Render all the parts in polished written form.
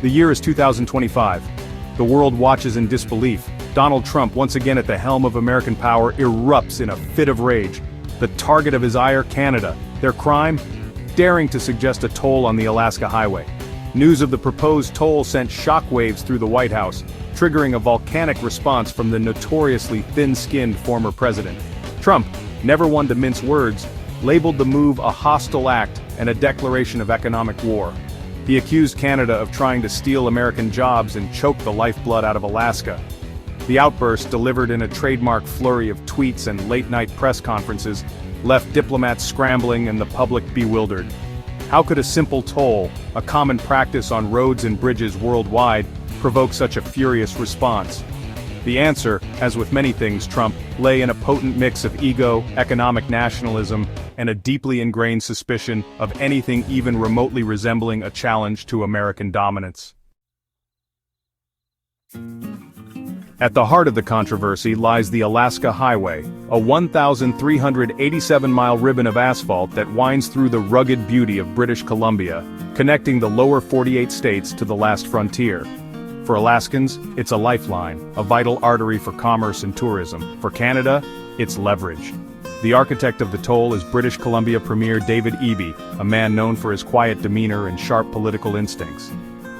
The year is 2025. The world watches in disbelief. Donald Trump, once again at the helm of American power, erupts in a fit of rage. The target of his ire, Canada. Their crime? Daring to suggest a toll on the Alaska Highway. News of the proposed toll sent shockwaves through the White House, triggering a volcanic response from the notoriously thin-skinned former president. Trump, never one to mince words, labeled the move a hostile act and a declaration of economic war. He accused Canada of trying to steal American jobs and choke the lifeblood out of Alaska. The outburst, delivered in a trademark flurry of tweets and late-night press conferences, left diplomats scrambling and the public bewildered. How could a simple toll, a common practice on roads and bridges worldwide, provoke such a furious response? The answer, as with many things Trump, lay in a potent mix of ego, economic nationalism, and a deeply ingrained suspicion of anything even remotely resembling a challenge to American dominance. At the heart of the controversy lies the Alaska Highway, a 1,387-mile ribbon of asphalt that winds through the rugged beauty of British Columbia, connecting the lower 48 states to the last frontier. For Alaskans, it's a lifeline, a vital artery for commerce and tourism. For Canada, it's leverage. The architect of the toll is British Columbia Premier David Eby, a man known for his quiet demeanor and sharp political instincts.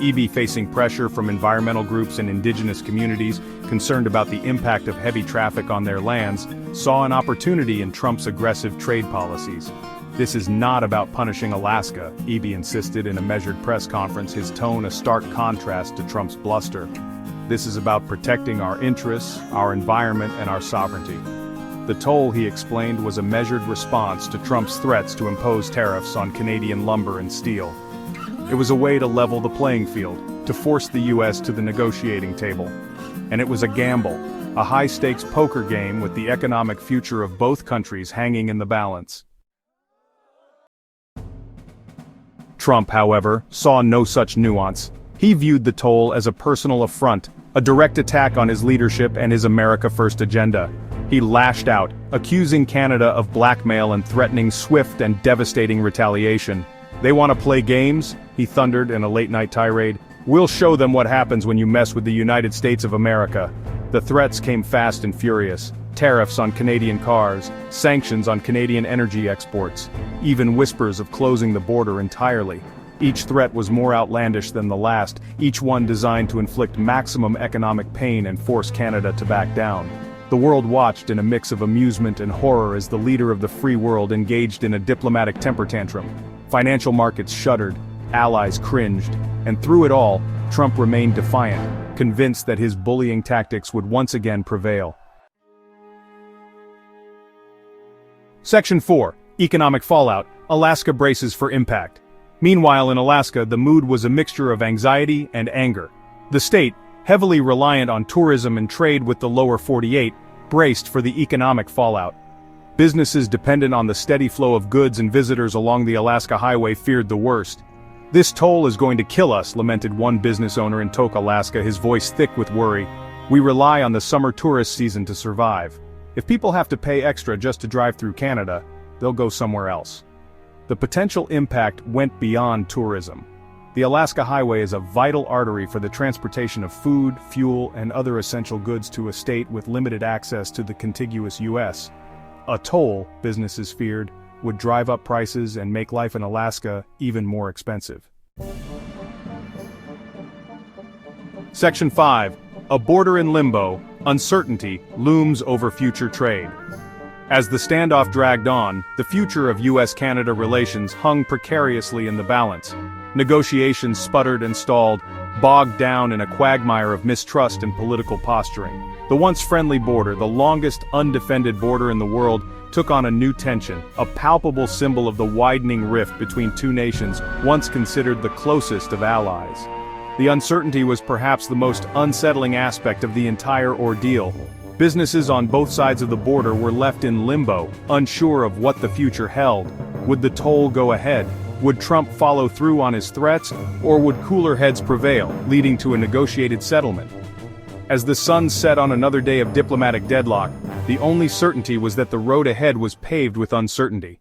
Eby, facing pressure from environmental groups and indigenous communities concerned about the impact of heavy traffic on their lands, saw an opportunity in Trump's aggressive trade policies. This is not about punishing Alaska, Eby insisted in a measured press conference, his tone a stark contrast to Trump's bluster. This is about protecting our interests, our environment, and our sovereignty. The toll, he explained, was a measured response to Trump's threats to impose tariffs on Canadian lumber and steel. It was a way to level the playing field, to force the U.S. to the negotiating table. And it was a gamble, a high-stakes poker game with the economic future of both countries hanging in the balance. Trump, however, saw no such nuance. He viewed the toll as a personal affront, a direct attack on his leadership and his America First agenda. He lashed out, accusing Canada of blackmail and threatening swift and devastating retaliation. "They want to play games?" he thundered in a late-night tirade. "We'll show them what happens when you mess with the United States of America." The threats came fast and furious. Tariffs on Canadian cars, sanctions on Canadian energy exports, even whispers of closing the border entirely. Each threat was more outlandish than the last, each one designed to inflict maximum economic pain and force Canada to back down. The world watched in a mix of amusement and horror as the leader of the free world engaged in a diplomatic temper tantrum. Financial markets shuddered, allies cringed, and through it all, Trump remained defiant, convinced that his bullying tactics would once again prevail. Section 4. Economic Fallout. Alaska braces for impact. Meanwhile in Alaska, the mood was a mixture of anxiety and anger. The state, heavily reliant on tourism and trade with the lower 48, braced for the economic fallout. Businesses dependent on the steady flow of goods and visitors along the Alaska Highway feared the worst. "This toll is going to kill us," lamented one business owner in Tok, Alaska, his voice thick with worry. "We rely on the summer tourist season to survive. If people have to pay extra just to drive through Canada, they'll go somewhere else." The potential impact went beyond tourism. The Alaska Highway is a vital artery for the transportation of food, fuel, and other essential goods to a state with limited access to the contiguous U.S. A toll, businesses feared, would drive up prices and make life in Alaska even more expensive. Section 5. A border in limbo, uncertainty looms over future trade. As the standoff dragged on, the future of U.S.-Canada relations hung precariously in the balance. Negotiations sputtered and stalled, bogged down in a quagmire of mistrust and political posturing. The once friendly border, the longest undefended border in the world, took on a new tension, a palpable symbol of the widening rift between two nations once considered the closest of allies. The uncertainty was perhaps the most unsettling aspect of the entire ordeal. Businesses on both sides of the border were left in limbo, unsure of what the future held. Would the toll go ahead? Would Trump follow through on his threats? Or would cooler heads prevail, leading to a negotiated settlement? As the sun set on another day of diplomatic deadlock, the only certainty was that the road ahead was paved with uncertainty.